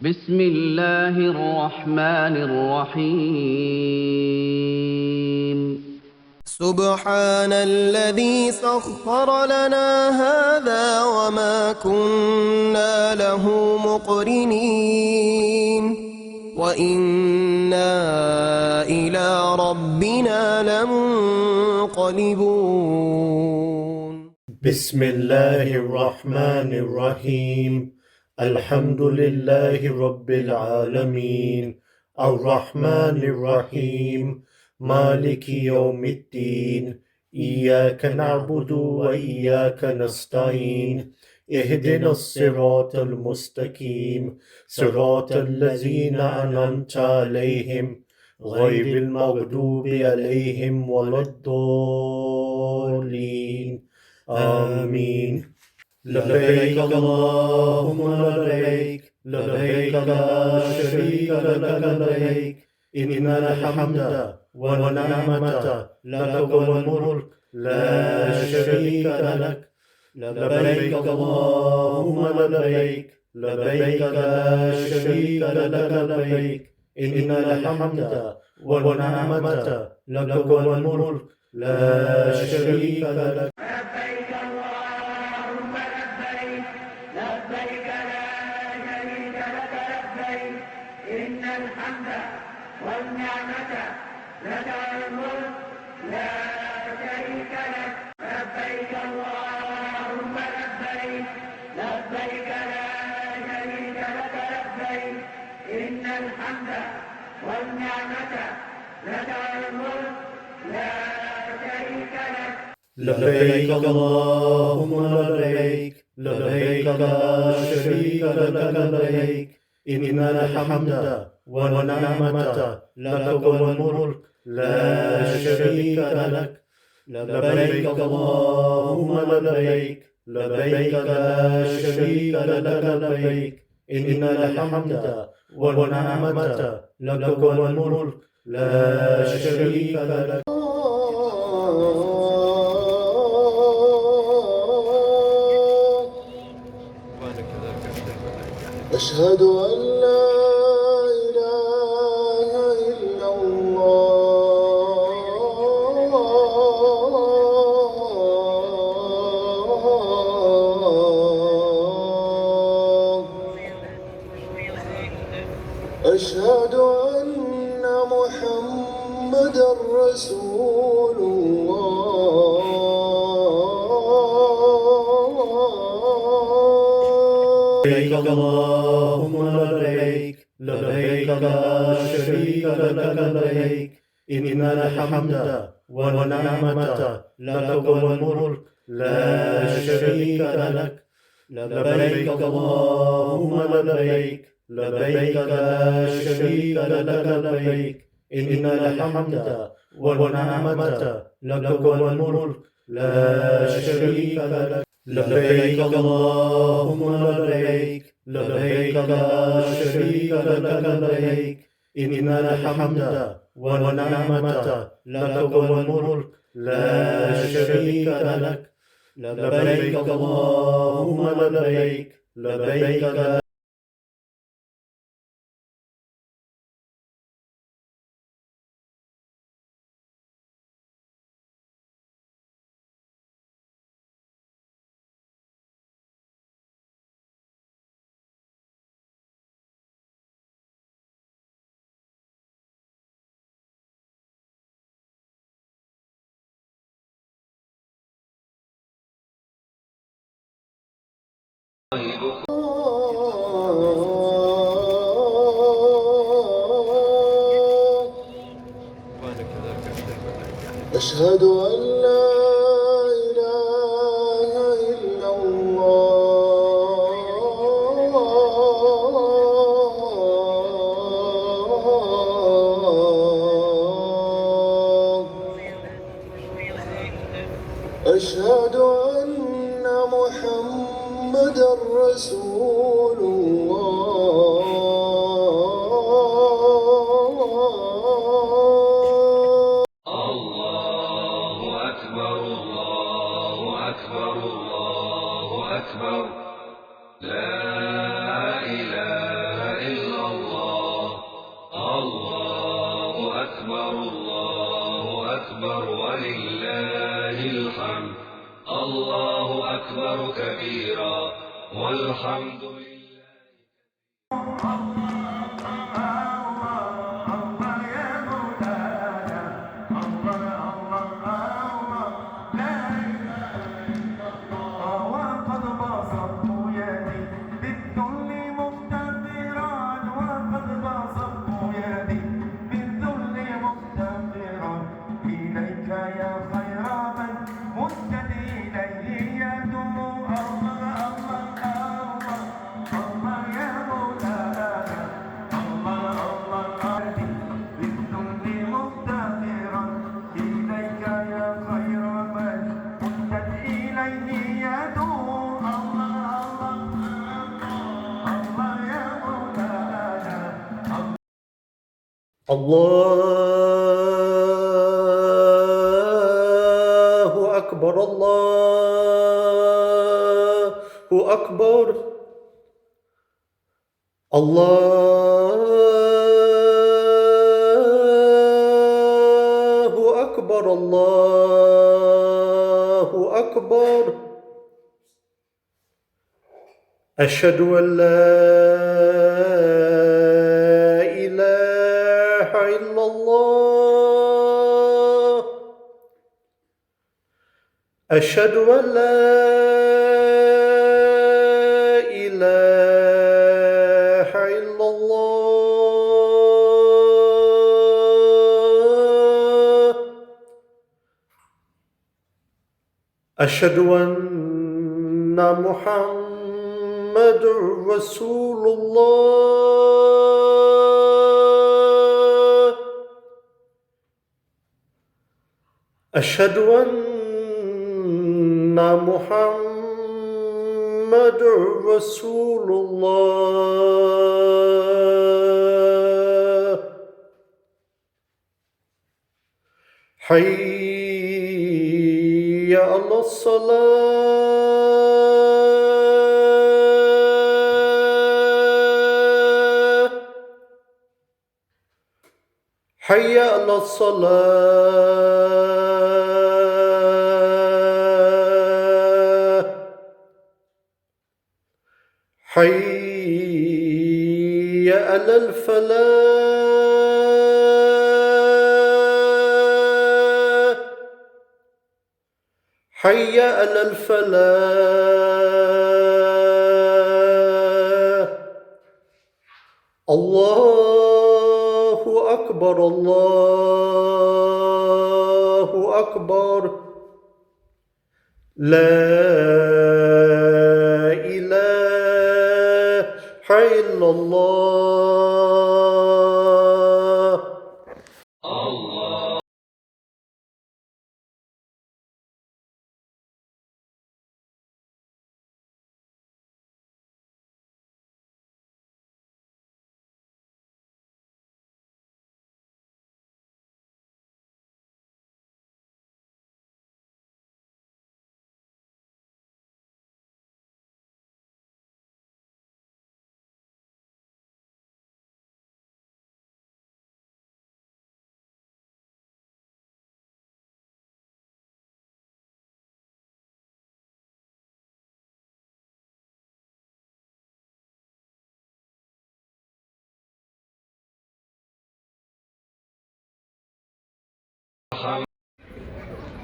بسم الله الرحمن الرحيم سبحان الذي سخر لنا هذا وما كنا له مقرنين وإنا إلى ربنا لمنقلبون. بسم الله الرحمن الرحيم. الحمد لله رب العالمين الرحمن الرحيم مالك يوم الدين إياك نعبد وإياك نستعين اهدنا الصراط المستقيم صراط الذين أنعمت عليهم غير المغضوب عليهم ولا الضالين آمين. لبيك اللهم لبيك لبيك لا شريك لك لبيك إن الحمد والنعمة لك والملك لا شريك لك لبيك اللهم لبيك لبيك لا شريك لك لبيك إن الحمد والنعمة لك والملك لا شريك لك. لبيك اللهم لبيك لبيك لا شريك لك لبيك إن الحمد والنعمة لك والملك لا شريك لك لبيك اللهم لبيك لبيك لا شريك لك لبيك إن الحمد والنعمة لك والملك لا شريك لك. أشهد أن لا إله إلا الله. أشهد أن محمدًا رسول الله. لبيك اللهم لبيك لبيك لا شريك لك لبيك إن الحمد والنعمة لك والملك لا شريك لك لبيك اللهم لبيك لبيك لا شريك لك لبيك إن الحمد والنعمة لك والملك لا شريك لك. لبيك اللهم لبيك لبيك لا شريك لك لبيك إن الحمد والنعمة لك والملك لا شريك لك لبيك اللهم لبيك لبيك لا أشهد أن لا إله إلا الله. أشهد أن محمدًا رسول الله. لا إله إلا أكبر الله أكبر ولله الحمد الله أكبر كبيرا والحمد لله. الله أكبر الله أكبر الله أكبر الله أكبر. أشهد أن لا إله إلا الله. أشهد أن لا إله إلا الله. أشهد أن محمد رسول الله. أشهد أن محمد رسول الله. حي على الصلاة. حي على الصلاة. حي على الفلاح. حي على الفلاح. الله أكبر الله أكبر. لا إله إلا الله. الله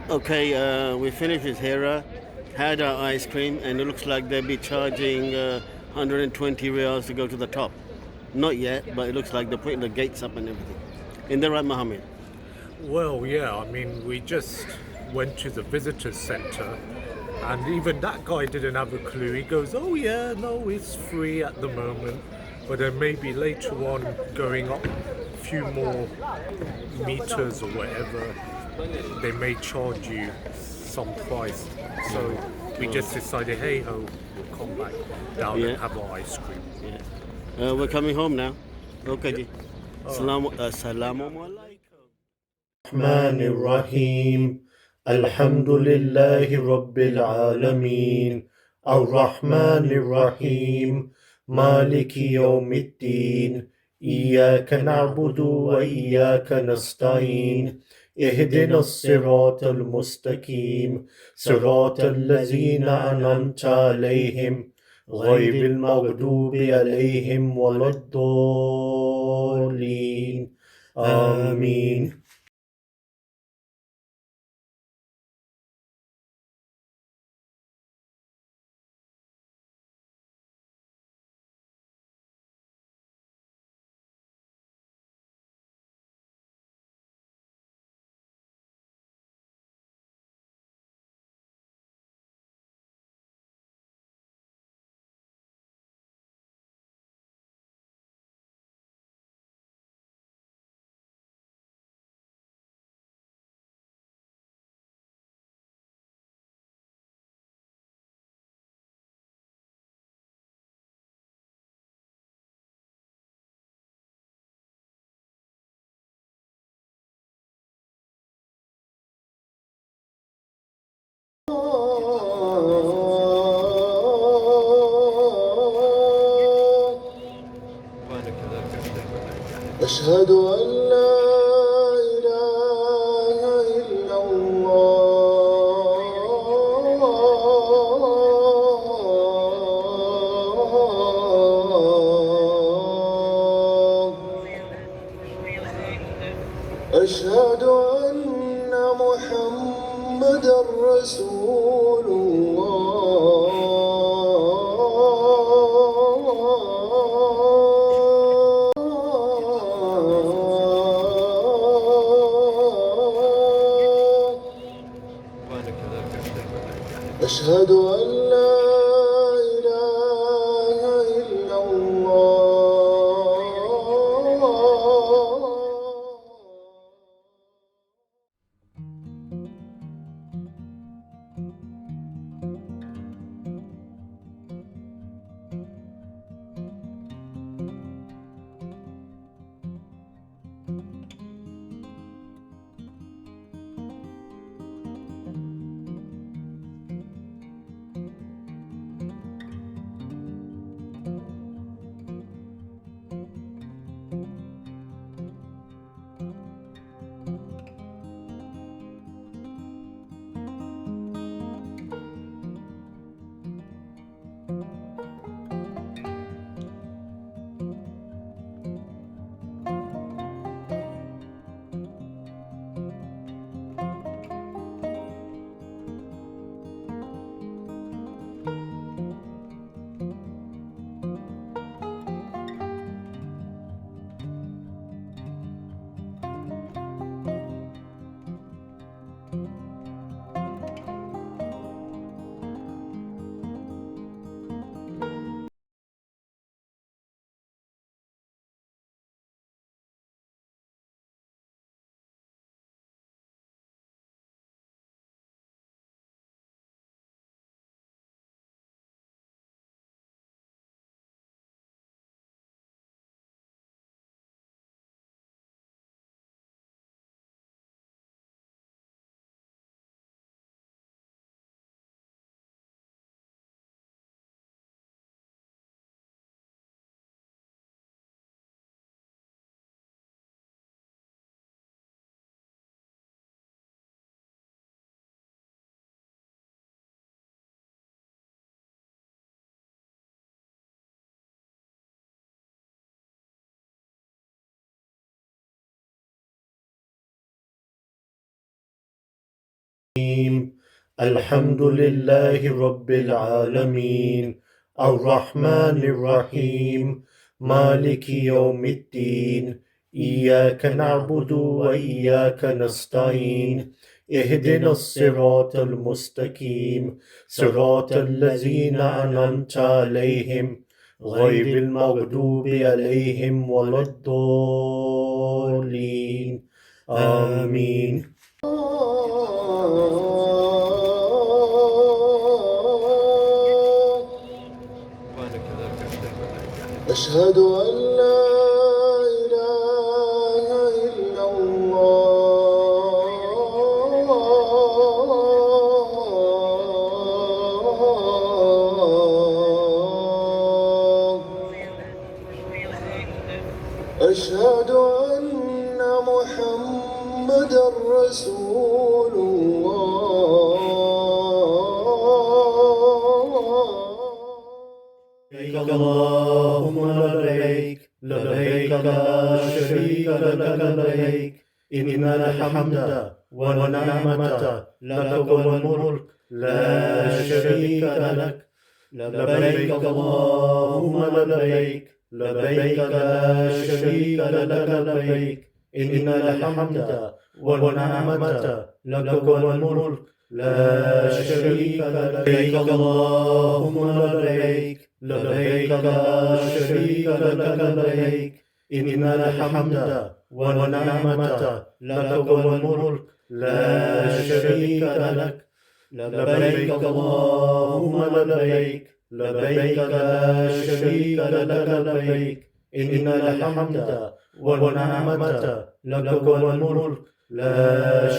Okay, we finished with Hera, had our ice cream, and it looks like they'll be charging 120 riyals to go to the top. Not yet, but it looks like they're putting the gates up and everything. Isn't that right, Mohammed? Well, yeah, I mean, we just went to the visitor center, and even that guy didn't have a clue. He goes, oh yeah, no, it's free at the moment, but then maybe later on, going up a few more meters or whatever, they may charge you some price. So we just decided, hey ho, we'll come back down and have our ice cream. Yeah. We're coming home now. Okay, ji. AsalamoAlakum. الرحمن الرحيم الحمد لله رب العالمين الرحمن الرحيم مالك يوم الدين إياك نعبد وإياك نستعين اهدنا الصراط المستقيم صراط الذين أنعمت عليهم غير المغضوب عليهم ولا الضالين آمين. أشهد أن لا إله إلا الله. أشهد أن محمدا رسول أشهد أن لا إله إلا الله. الحمد لله رب العالمين الرحمن الرحيم مالك يوم الدين إياك نعبد وإياك نستعين اهدنا الصراط المستقيم صراط الذين أنعمت عليهم غير المغضوب عليهم ولا الضالين آمين. أشهد أن لا إله إلا الله. أشهد أن محمدا رسول الله. لبيك اللهم لبيك لبيك لا شريك لك لبيك إن الحمد والنعمة لك والملك لا شريك لك. لبيك اللهم لبيك لبيك لا شريك لك لبيك إن الحمد والنعمة لك والملك لا شريك لك. لبيك اللهم لبيك لبيك لا شريك لك لبيك إن الحمد والنعمة لك والملك لا شريك لك. لبيك اللهم لبيك لبيك لا شريك لك لبيك إن الحمد والنعمة لك والملك لا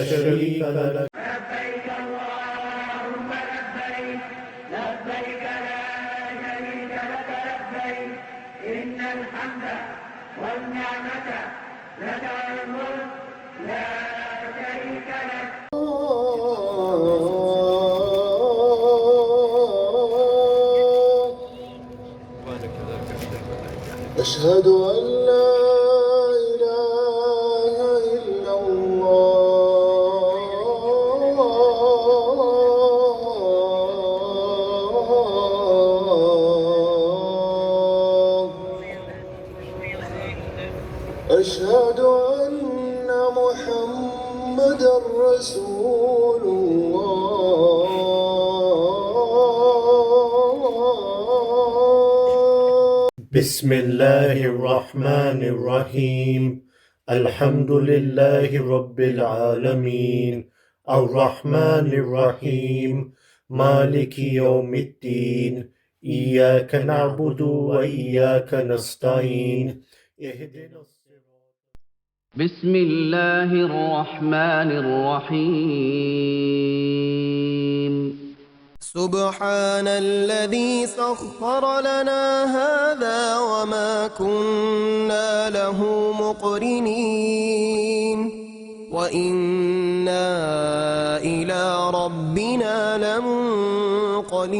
شريك لك. لبيك اللهم لبيك لبيك لا شريك لك لبيك إن الحمد والنعمة لك والملك لا شريك لك. أشهد أن لا إله إلا الله. أشهد أن محمدا رسول الله. بسم الله الرحمن الرحيم. الحمد لله رب العالمين الرحمن الرحيم مالك يوم الدين إياك نعبد وإياك نستعين اهدنا الصراط. بسم الله الرحمن الرحيم. سبحان الذي سخر لنا هذا وما كنا له مقرنين وإنا إلى ربنا لمنقلبون.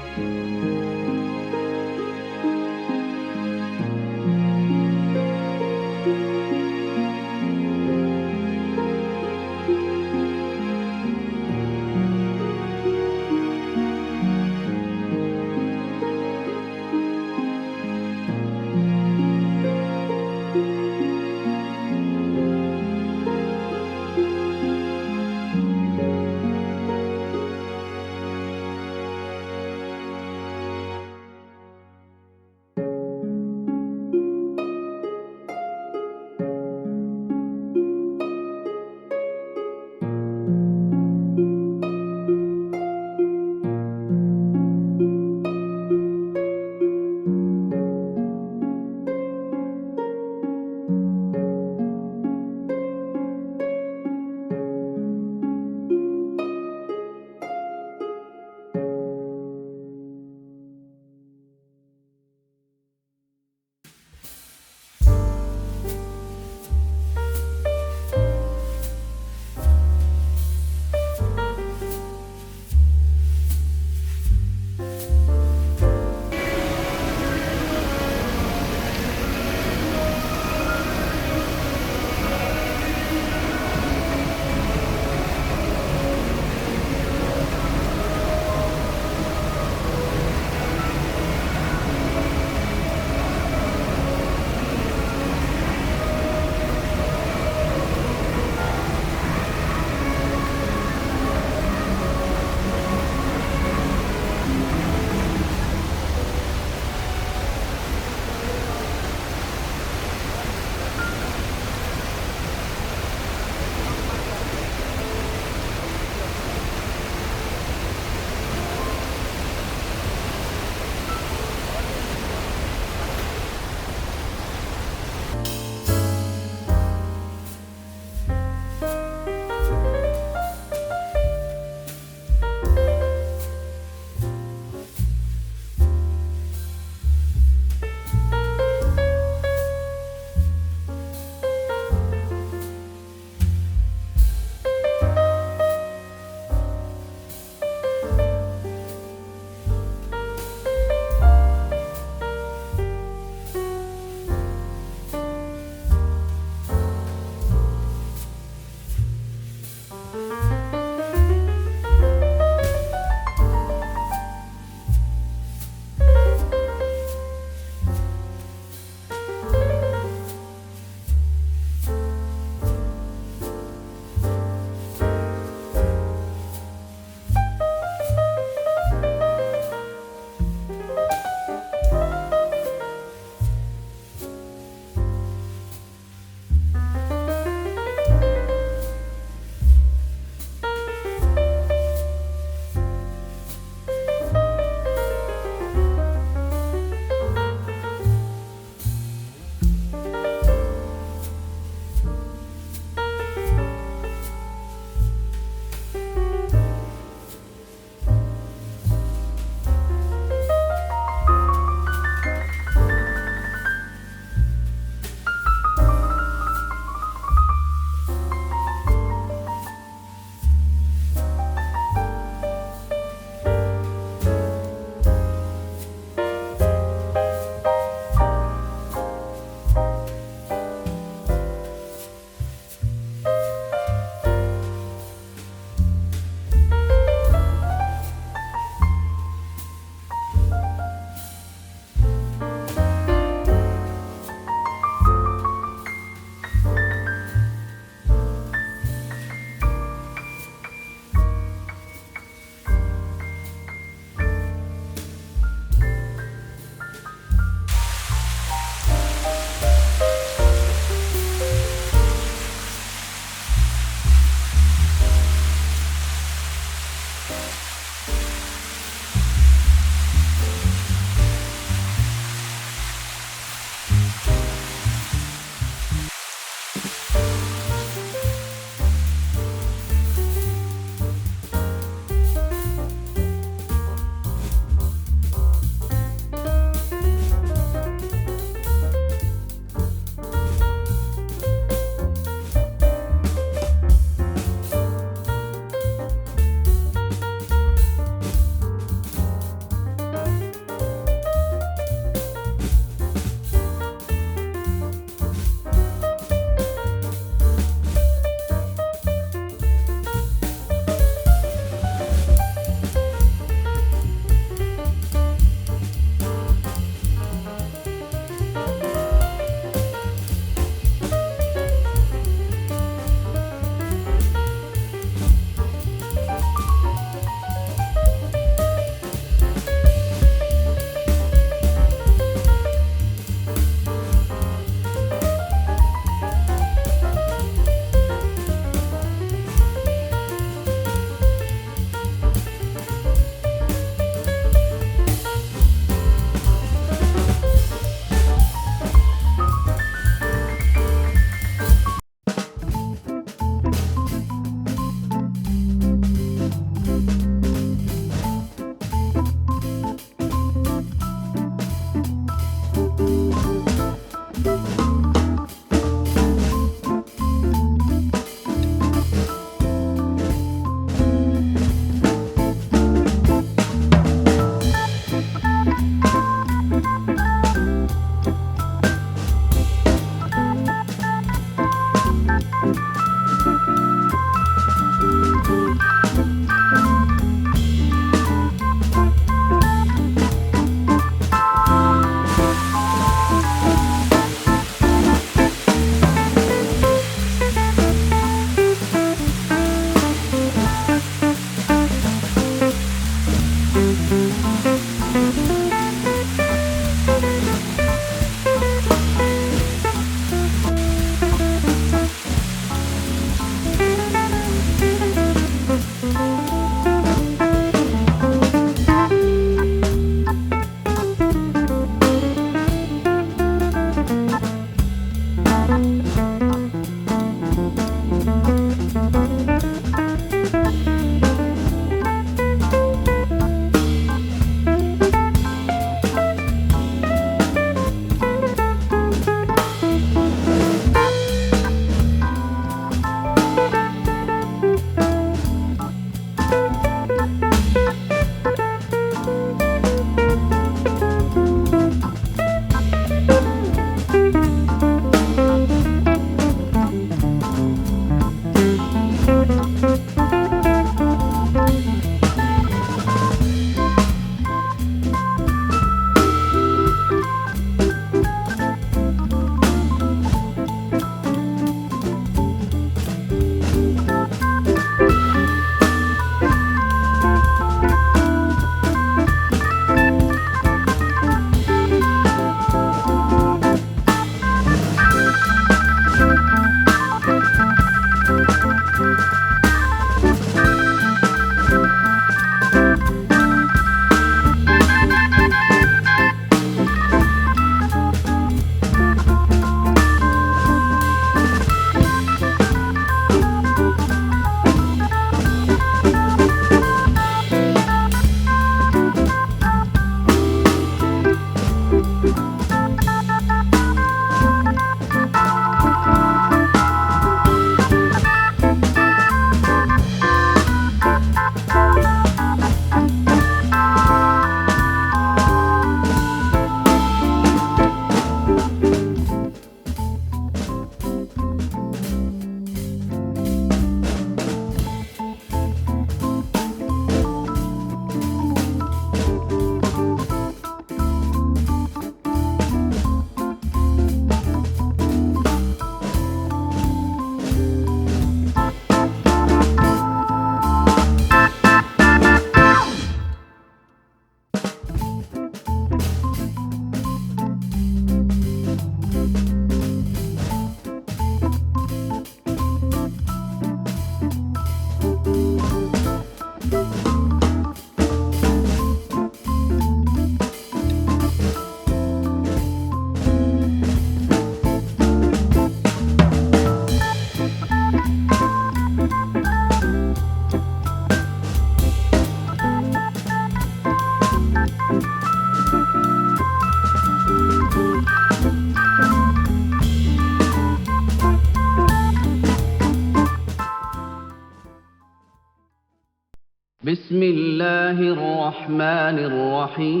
بسم الله الرحمن الرحيم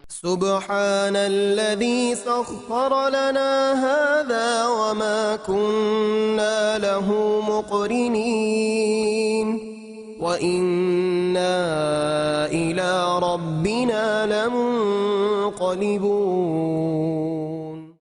سبحان الذي سخر لنا هذا وما كنا له مقرنين وإنا إلى ربنا لمنقلبون